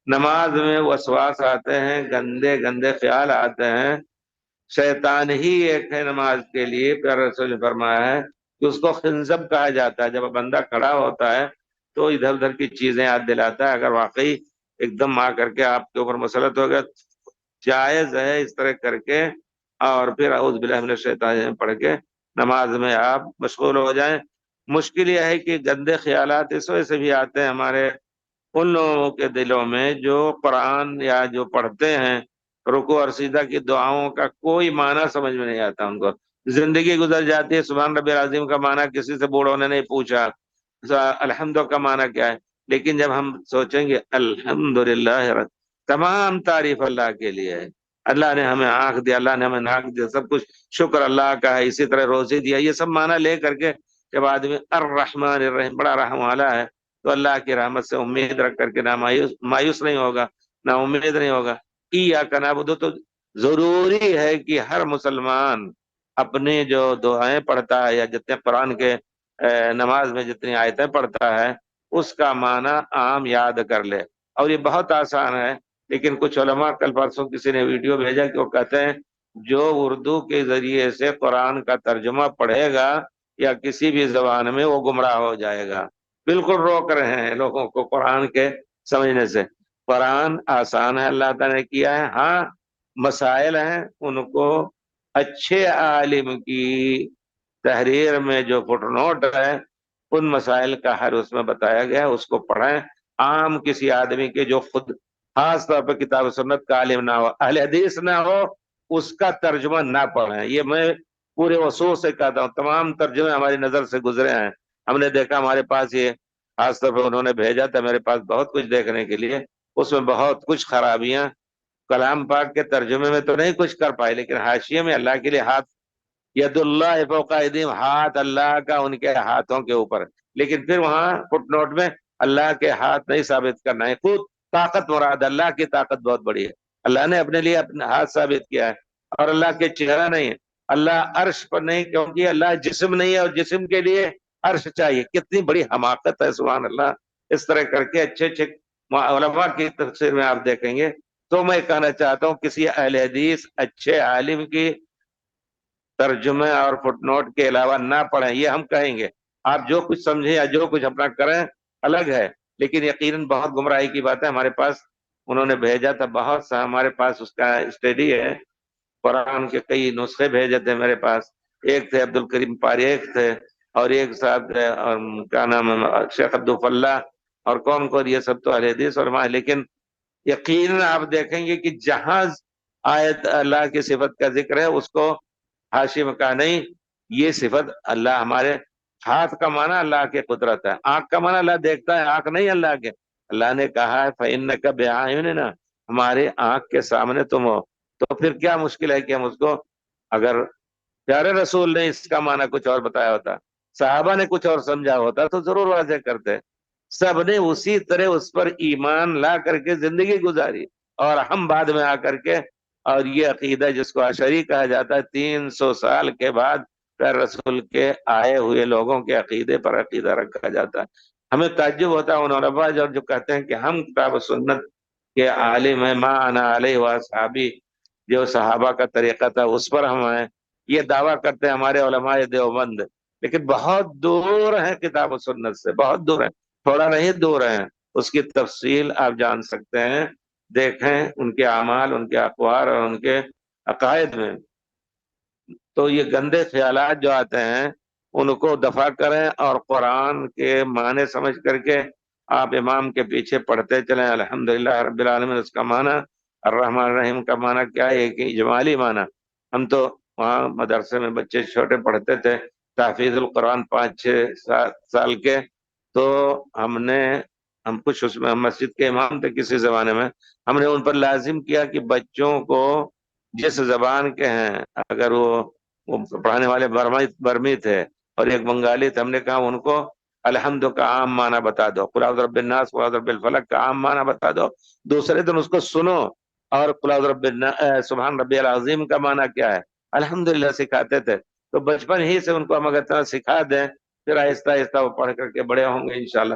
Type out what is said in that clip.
نماز میں وسواس آتے ہیں، گندے گندے خیال آتے ہیں، شیطان ہی ایک ہے نماز کے لیے۔ پیارے رسول نے فرمایا ہے کہ اس کو خنزب کہا جاتا ہے۔ جب بندہ کھڑا ہوتا ہے تو ادھر ادھر کی چیزیں یاد دلاتا ہے۔ اگر واقعی ایک دم آ کر کے آپ کے اوپر مسلط ہو گیا، جائز ہے اس طرح کر کے، اور پھر اعوذ باللہ من الشیطان پڑھ کے نماز میں آپ مشغول ہو جائیں۔ مشکل یہ ہے کہ گندے خیالات اس وجہ سے بھی آتے ہیں ہمارے ان لوگوں کے دلوں میں جو قرآن یا جو پڑھتے ہیں، رکوع اور سجدہ کی دعاؤں کا کوئی معنی سمجھ میں نہیں آتا ان کو۔ زندگی گزر جاتی ہے، سبحان ربی العظیم کا معنی کسی سے بوڑھوں نے نہیں پوچھا، الحمد کا معنی کیا ہے، لیکن جب ہم سوچیں گے الحمدللہ تمام تعریف اللہ کے لیے ہے، اللہ نے ہمیں آنکھ دیا، اللہ نے ہمیں ناک دیا، سب کچھ شکر اللہ کا ہے، اسی طرح روزی دیا، یہ سب معنی لے کر کے جب آدمی الرحمن الرحیم بڑا رحم والا ہے تو اللہ کی رحمت سے امید رکھ کر کے نہ مایوس نہیں ہوگا، نہ امید نہیں ہوگا۔ ایاک نعبد، تو ضروری ہے کہ ہر مسلمان اپنی جو دعائیں پڑھتا ہے یا جتنے قرآن کے نماز میں جتنی آیتیں پڑھتا ہے اس کا معنی عام یاد کر لے۔ اور یہ بہت آسان ہے، لیکن کچھ علماء، کل پرسوں کسی نے ویڈیو بھیجا کہ وہ کہتے ہیں جو اردو کے ذریعے سے قرآن کا ترجمہ پڑھے گا یا کسی بھی زبان میں، وہ گمراہ ہو جائے گا۔ بالکل روک رہے ہیں لوگوں کو قرآن کے سمجھنے سے۔ قرآن آسان ہے، اللہ تعالیٰ نے کیا ہے، ہاں مسائل ہیں، ان کو اچھے عالم کی تحریر میں جو فٹ نوٹ ہے ان مسائل کا حل اس میں بتایا گیا، اس کو پڑھیں۔ عام کسی آدمی کے جو خود خاص طور پہ کتاب و سنت کا عالم نہ ہو، اہل حدیث نہ ہو، اس کا ترجمہ نہ پڑھیں۔ یہ میں پورے وصول سے کہتا ہوں، تمام ترجمے ہماری نظر سے گزرے ہیں، ہم نے دیکھا، ہمارے پاس یہ خاص طور پہ انہوں نے بھیجا تھا میرے پاس بہت کچھ دیکھنے کے لیے، اس میں بہت کچھ خرابیاں، کلام پاک کے ترجمے میں تو نہیں کچھ کر پائے، لیکن حاشیے میں اللہ کے لیے ہاتھ، ید اللہ فوق ایدیہم، ہاتھ اللہ کا ان کے ہاتھوں کے اوپر، لیکن پھر وہاں فٹ نوٹ میں اللہ کے ہاتھ نہیں ثابت کرنا ہے، خود طاقت مراد، اللہ کی طاقت بہت بڑی ہے، اللہ نے اپنے لیے اپنا ہاتھ ثابت کیا ہے، اور اللہ کے چہرہ نہیں ہے، اللہ عرش پر نہیں، کیونکہ اللہ جسم نہیں ہے اور جسم کے لیے عرش چاہیے۔ کتنی بڑی حماقت ہے، سبحان اللہ! اس طرح کر کے اچھے اچھے علماء کی تفسیر میں آپ دیکھیں گے۔ تو میں کہنا چاہتا ہوں کسی اہل حدیث اچھے عالم کی ترجمے اور فٹ نوٹ کے علاوہ نہ پڑھیں، یہ ہم کہیں گے۔ آپ جو کچھ سمجھیں یا جو کچھ اپنا کریں الگ ہے، لیکن یقیناً بہت گمراہی کی بات ہے۔ ہمارے پاس انہوں نے بھیجا تھا بہت سا، ہمارے پاس اس کا اسٹڈی ہے، قرآن کے کئی نسخے بھیجے تھے میرے پاس، ایک تھے عبد الکریم پاری، ایک تھے، اور ایک صاحب تھے، اور کیا نام ہے، شیخ عبداللہ، اور کون کون، یہ سب تو اہل حدیث اور ماں، لیکن یقیناً آپ دیکھیں گے کہ جہاں آیت اللہ کی صفت کا ذکر ہے اس کو حاشی میں کہا نہیں، یہ صفت اللہ، ہمارے ہاتھ کا معنی اللہ کے قدرت ہے، آنکھ کا معنی اللہ دیکھتا ہے، آنکھ نہیں اللہ کے۔ اللہ نے کہا ہے فَإِنَّكَ بِأَعْيُنِنَا، ہمارے آنکھ کے سامنے تم ہو، تو پھر کیا مشکل ہے کہ ہم اس کو، اگر پیارے رسول نے اس کا معنی کچھ اور بتایا ہوتا، صحابہ نے کچھ اور سمجھا ہوتا تو ضرور واضح کرتے۔ سب نے اسی طرح اس پر ایمان لا کر کے زندگی گزاری، اور ہم بعد میں آ کر کے، اور یہ عقیدہ جس کو اشعری کہا جاتا ہے، 300 سال کے بعد پیر رسول کے آئے ہوئے لوگوں کے عقیدے پر عقیدہ رکھا جاتا ہے۔ ہمیں تعجب ہوتا ہے ان علماء جو کہتے ہیں کہ ہم کتاب و سنت کے عالم ہیں، ما انا علیہ واصحابی، جو صحابہ کا طریقہ تھا اس پر ہم ہیں، یہ دعویٰ کرتے ہیں ہمارے علماء دیوبند، لیکن بہت دور ہیں کتاب و سنت سے، بہت دور ہیں، تھوڑا نہیں دور ہیں۔ اس کی تفصیل آپ جان سکتے ہیں، دیکھیں ان کے اعمال، ان کے اقوال اور ان کے عقائد میں۔ تو یہ گندے خیالات جو آتے ہیں ان کو دفع کریں، اور قرآن کے معنی سمجھ کر کے آپ امام کے پیچھے پڑھتے چلیں۔ الحمدللہ رب العالمین، اس کا معنی الرحمن الرحیم کا معنی کیا ہے، ایک اجمالی معنی۔ ہم تو وہاں مدرسے میں بچے چھوٹے پڑھتے تھے تحفیظ القرآن 5-6 سال کے، تو ہم کچھ اس میں مسجد کے امام تھے کسی زمانے میں، ہم نے ان پر لازم کیا کہ بچوں کو جس زبان کے ہیں، اگر وہ پڑھانے والے برمی تھے اور ایک بنگالی تھے، ہم نے کہا ان کو الحمد کا عام معنی بتا دو، قل اعوذ برب الناس، قل اعوذ برب الفلق کا عام معنی بتا دو، دوسرے دن اس کو سنو، اور قل اعوذ برب الناس، سبحان ربی العظیم کا معنی کیا ہے، الحمدللہ سکھاتے تھے۔ تو بچپن ہی سے ان کو ہم اگر طرح سکھا دیں، پھر آہستہ آہستہ وہ پڑھ کر کے بڑے ہوں گے انشاءاللہ۔